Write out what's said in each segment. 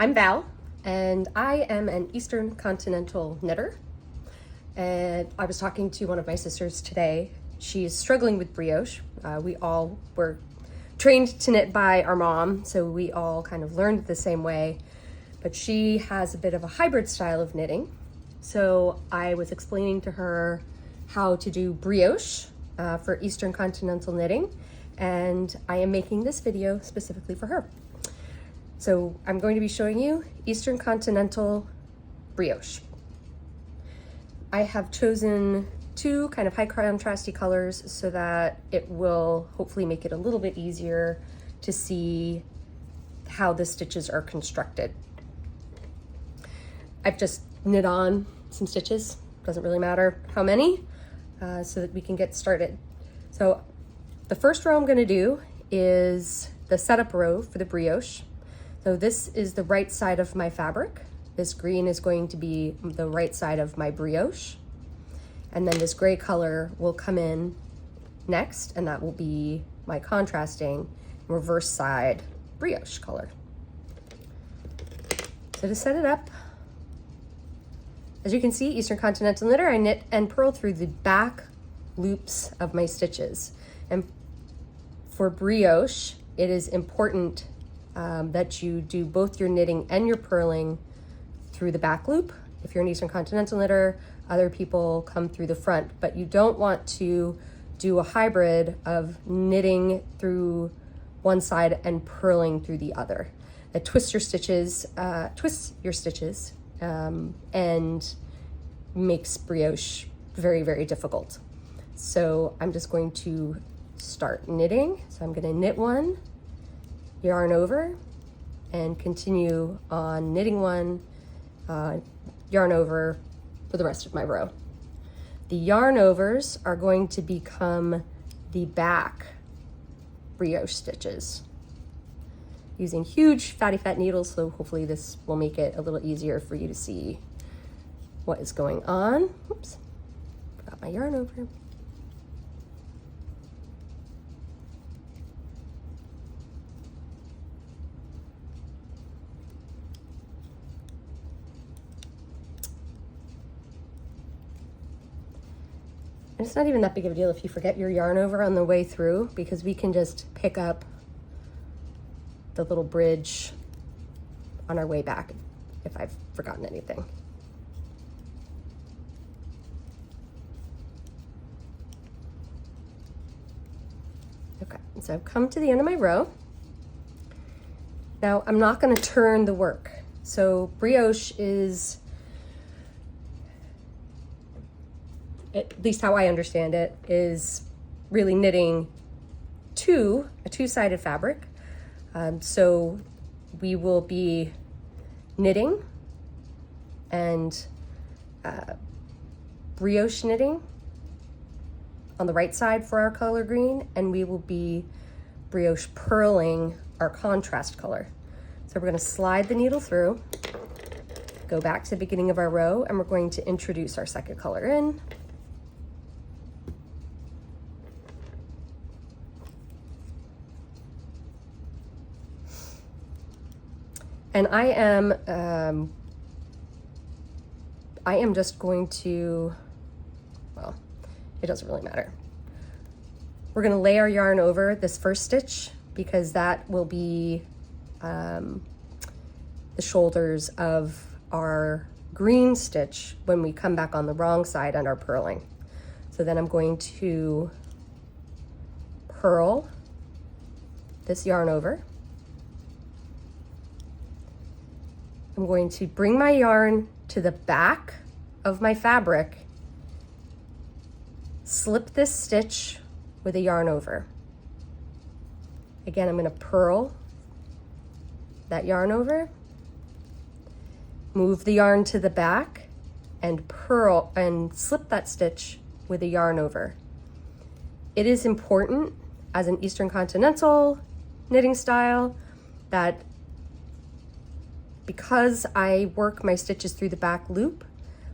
I'm Val, and I am an Eastern Continental knitter. And I was talking to one of my sisters today. She's struggling with brioche. We all were trained to knit by our mom, so we all kind of learned the same way. But she has a bit of a hybrid style of knitting. So I was explaining to her how to do brioche for Eastern Continental knitting, and I am making this video specifically for her. So I'm going to be showing you Eastern Continental brioche. I have chosen two kind of high contrasty colors so that it will hopefully make it a little bit easier to see how the stitches are constructed. I've just knit on some stitches, doesn't really matter how many, so that we can get started. So the first row I'm going to do is the setup row for the brioche. So this is the right side of my fabric. This green is going to be the right side of my brioche. And then this gray color will come in next, and that will be my contrasting reverse side brioche color. So to set it up, as you can see, Eastern Continental knitter, I knit and purl through the back loops of my stitches. And for brioche, it is important that you do both your knitting and your purling through the back loop. If you're an Eastern Continental knitter, other people come through the front, but you don't want to do a hybrid of knitting through one side and purling through the other. That twists your stitches, and makes brioche very, very difficult. So I'm just going to start knitting. So I'm going to knit one, yarn over, and continue on knitting one, yarn over for the rest of my row. The yarn overs are going to become the back brioche stitches, using huge fatty fat needles, so hopefully this will make it a little easier for you to see what is going on. Oops, got my yarn over. And it's not even that big of a deal if you forget your yarn over on the way through, because we can just pick up the little bridge on our way back if I've forgotten anything. Okay, so I've come to the end of my row. Now I'm not going to turn the work. So brioche is, at least how I understand it, is really knitting a two-sided fabric. So we will be knitting and brioche knitting on the right side for our color green, and we will be brioche purling our contrast color. So we're going to slide the needle through, go back to the beginning of our row, and we're going to introduce our second color in. And I am just going to, well, it doesn't really matter. We're going to lay our yarn over this first stitch, because that will be the shoulders of our green stitch when we come back on the wrong side and are purling. So then I'm going to purl this yarn over. I'm going to bring my yarn to the back of my fabric, slip this stitch with a yarn over. Again, I'm going to purl that yarn over, move the yarn to the back, and purl and slip that stitch with a yarn over. It is important as an Eastern Continental knitting style that, because I work my stitches through the back loop,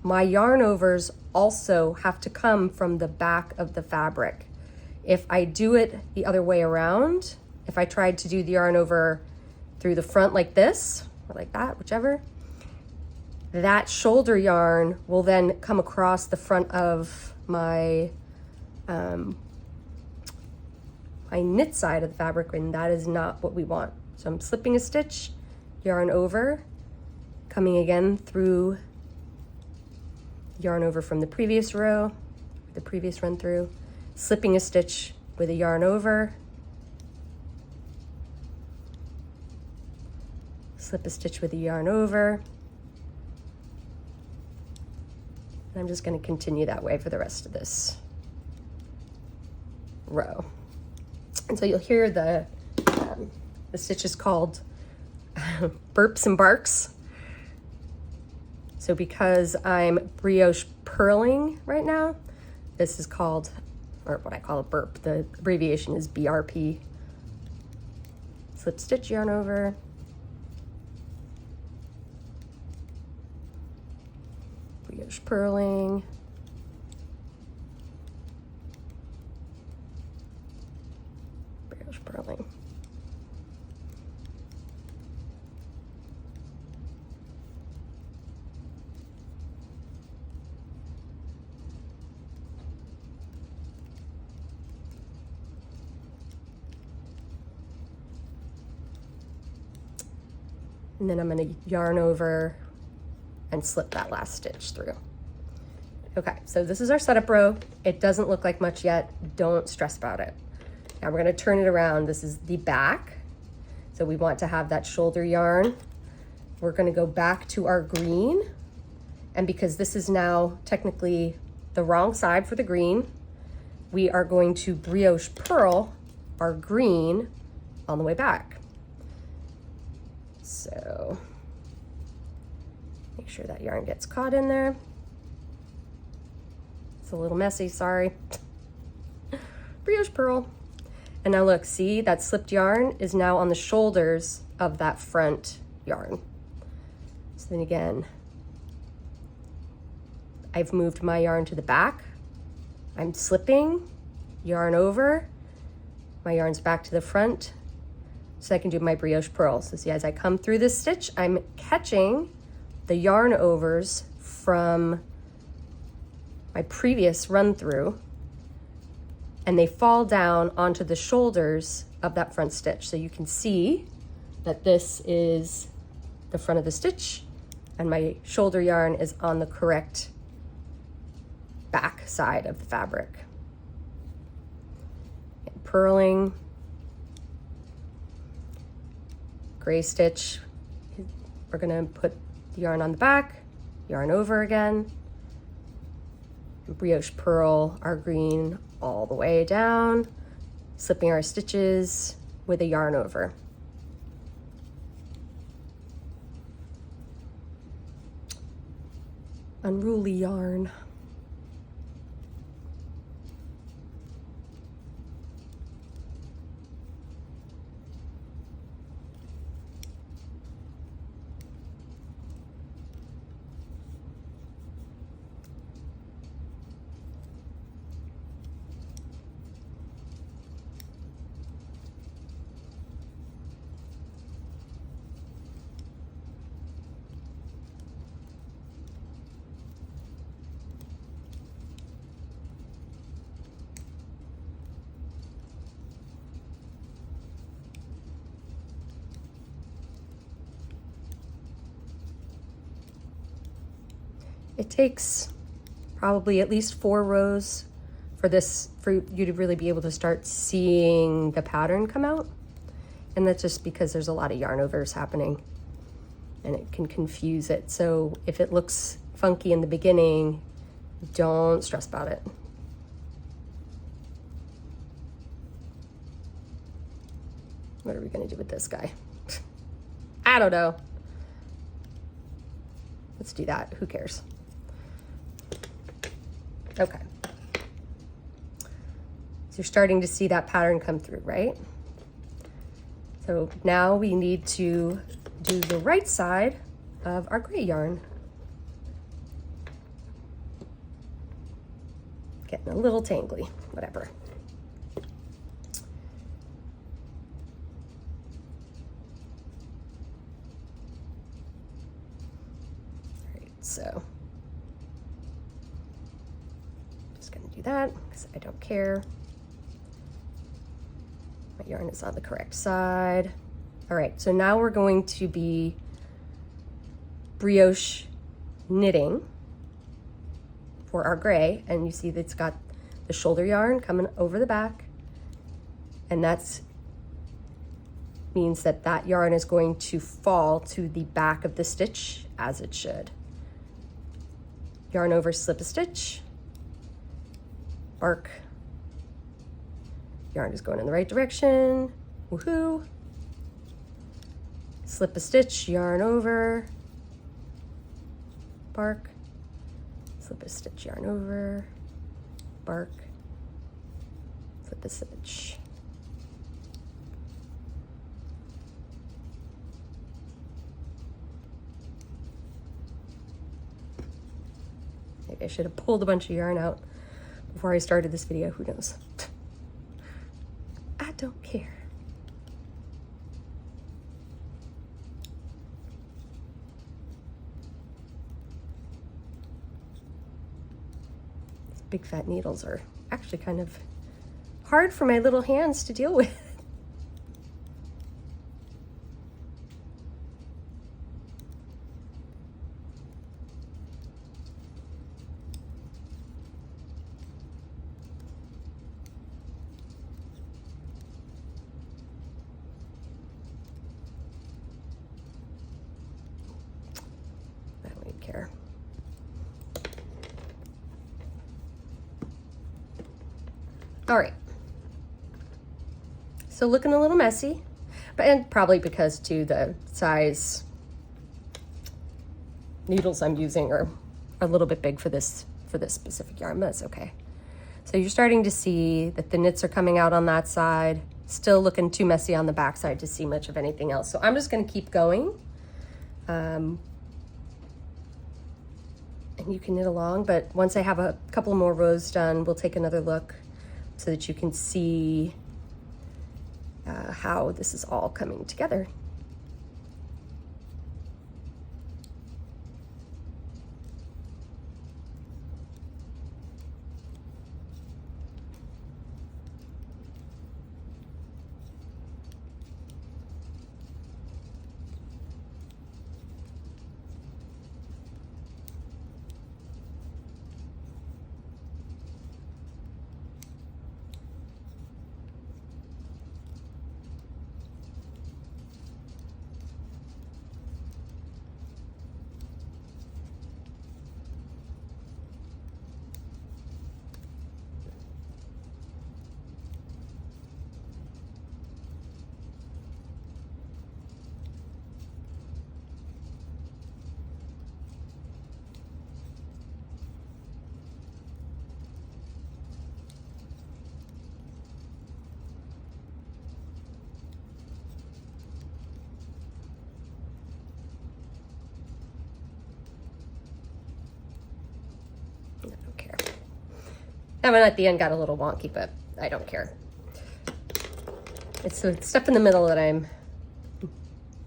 my yarn overs also have to come from the back of the fabric. If I do it the other way around, if I tried to do the yarn over through the front like this, or like that, whichever. That shoulder yarn will then come across the front of my my knit side of the fabric, and that is not what we want. So I'm slipping a stitch, yarn over, coming again through, yarn over from the previous row, the previous run through, slipping a stitch with a yarn over, slip a stitch with a yarn over. And I'm just going to continue that way for the rest of this row. And so you'll hear the stitch is called burps and barks. So because I'm brioche purling right now, this is called, or what I call a burp. The abbreviation is BRP. Slip stitch, yarn over. Brioche purling. Brioche purling. And then I'm going to yarn over and slip that last stitch through. Okay, so this is our setup row. It doesn't look like much yet. Don't stress about it. Now we're going to turn it around. This is the back. So we want to have that shoulder yarn. We're going to go back to our green. And because this is now technically the wrong side for the green, we are going to brioche purl our green on the way back. So make sure that yarn gets caught in there. It's a little messy, sorry. Brioche purl. And now look, see that slipped yarn is now on the shoulders of that front yarn. So then again, I've moved my yarn to the back. I'm slipping, yarn over, my yarn's back to the front, so I can do my brioche purl. So see, as I come through this stitch, I'm catching the yarn overs from my previous run through, and they fall down onto the shoulders of that front stitch. So you can see that this is the front of the stitch, and my shoulder yarn is on the correct back side of the fabric. And purling, gray stitch, we're gonna put the yarn on the back, yarn over again, and brioche purl our green all the way down, slipping our stitches with a yarn over. Unruly yarn. It takes probably at least 4 rows for you to really be able to start seeing the pattern come out. And that's just because there's a lot of yarn overs happening and it can confuse it. So if it looks funky in the beginning, don't stress about it. What are we gonna do with this guy? I don't know. Let's do that, who cares? Okay. So you're starting to see that pattern come through, right? So now we need to do the right side of our gray yarn. Getting a little tangly, whatever. So just gonna do that because I don't care. My yarn is on the correct side. All right, so now we're going to be brioche knitting for our gray, and you see that it's got the shoulder yarn coming over the back, and that's means that that yarn is going to fall to the back of the stitch as it should. Yarn over, slip a stitch, bark. Yarn is going in the right direction, woohoo. Slip a stitch, yarn over, bark, slip a stitch, yarn over, bark, slip a stitch. Maybe I should have pulled a bunch of yarn out before I started this video, who knows? I don't care. These big fat needles are actually kind of hard for my little hands to deal with. Care. All right, so looking a little messy, and probably because too the size needles I'm using are a little bit big for this specific yarn, but that's okay. So you're starting to see that the knits are coming out on that side, still looking too messy on the back side to see much of anything else. So I'm just going to keep going. And you can knit along, but once I have a couple more rows done, we'll take another look so that you can see how this is all coming together. That one at the end got a little wonky, but I don't care. It's the stuff in the middle that I'm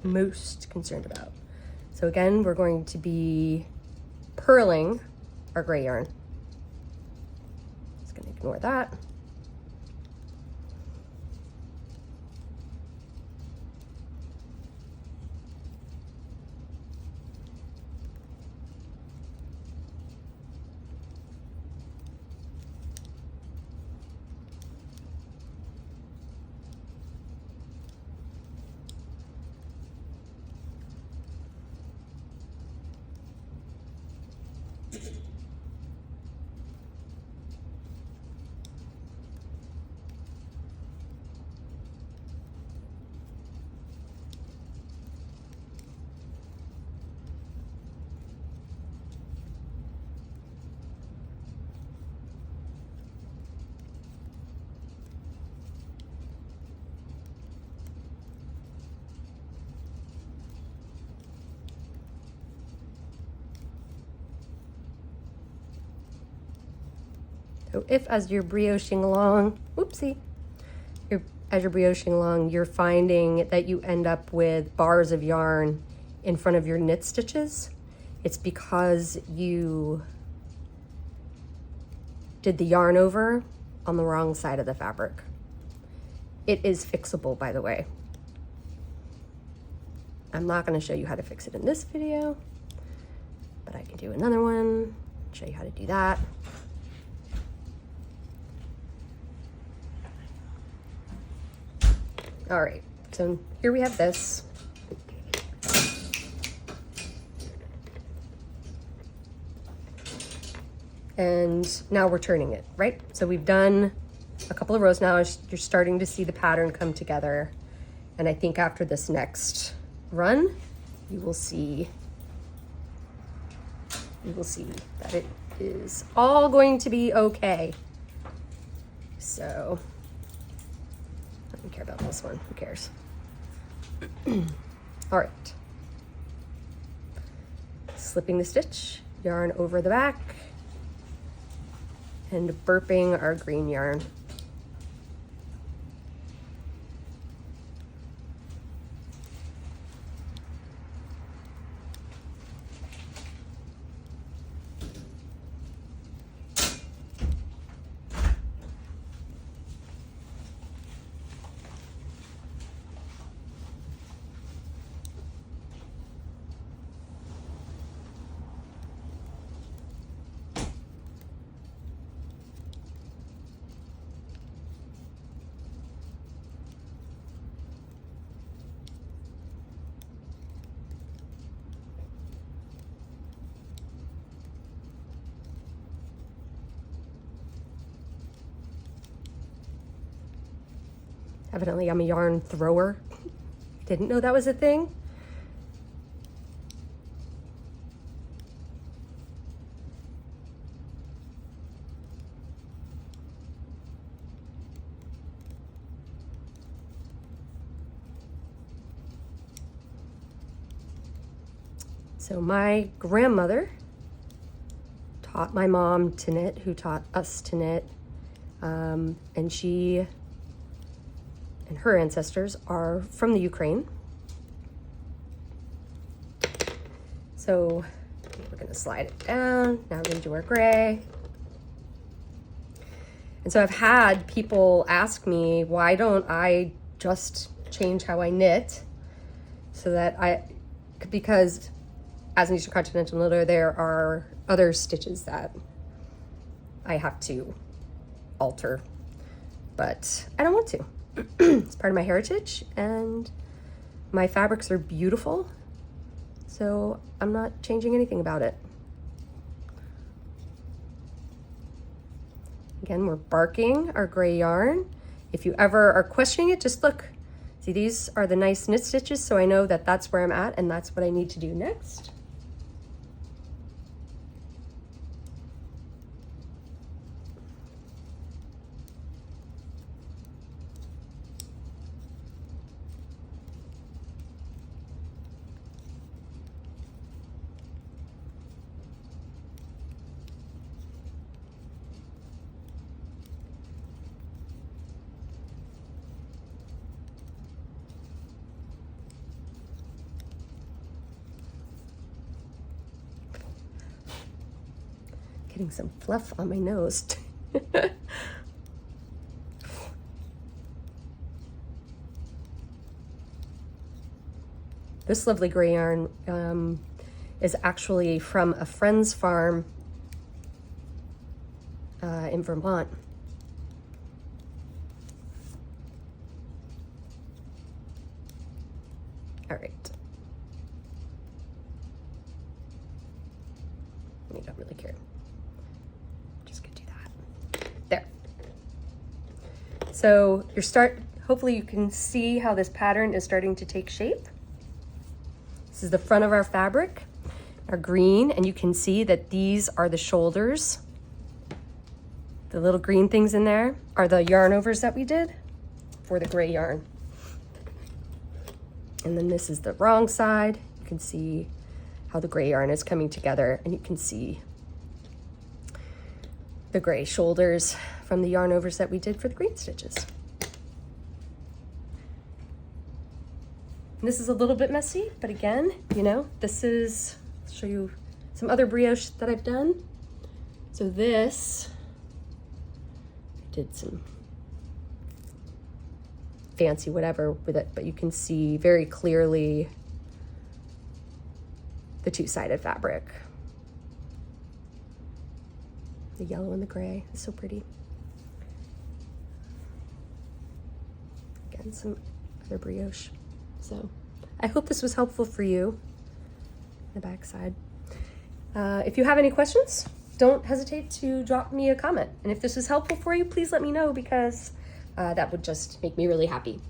most concerned about. So again, we're going to be purling our gray yarn. Just gonna ignore that. So if as you're brioching along, whoopsie, as you're brioching along, you're finding that you end up with bars of yarn in front of your knit stitches, it's because you did the yarn over on the wrong side of the fabric. It is fixable, by the way. I'm not going to show you how to fix it in this video, but I can do another one, show you how to do that. All right, so here we have this. And now we're turning it, right? So we've done a couple of rows now. You're starting to see the pattern come together. And I think after this next run, you will see that it is all going to be okay. So I don't care about this one, who cares? All right. Slipping the stitch, yarn over the back, and burping our green yarn. Evidently, I'm a yarn thrower. Didn't know that was a thing. So my grandmother taught my mom to knit, who taught us to knit, and she and her ancestors are from the Ukraine. So we're gonna slide it down. Now we're gonna do our gray. And so I've had people ask me, why don't I just change how I knit so that because as an Eastern Continental knitter, there are other stitches that I have to alter, but I don't want to. It's part of my heritage, and my fabrics are beautiful, so I'm not changing anything about it. Again, we're barking our gray yarn. If you ever are questioning it, just look. See, these are the nice knit stitches, so I know that that's where I'm at and that's what I need to do next. Getting some fluff on my nose. This lovely gray yarn is actually from a friend's farm in Vermont. All right. We don't really care. Just gonna do that. There. So hopefully you can see how this pattern is starting to take shape. This is the front of our fabric, our green, and you can see that these are the shoulders. The little green things in there are the yarn overs that we did for the gray yarn. And then this is the wrong side. You can see how the gray yarn is coming together, and you can see the gray shoulders from the yarn overs that we did for the green stitches. And this is a little bit messy, but again, you know, this is, I'll show you some other brioche that I've done. So this, I did some fancy whatever with it, but you can see very clearly the two-sided fabric. The yellow and the gray is so pretty. Again, some other brioche. So I hope this was helpful for you. The back side. If you have any questions, don't hesitate to drop me a comment. And if this was helpful for you, please let me know, because that would just make me really happy.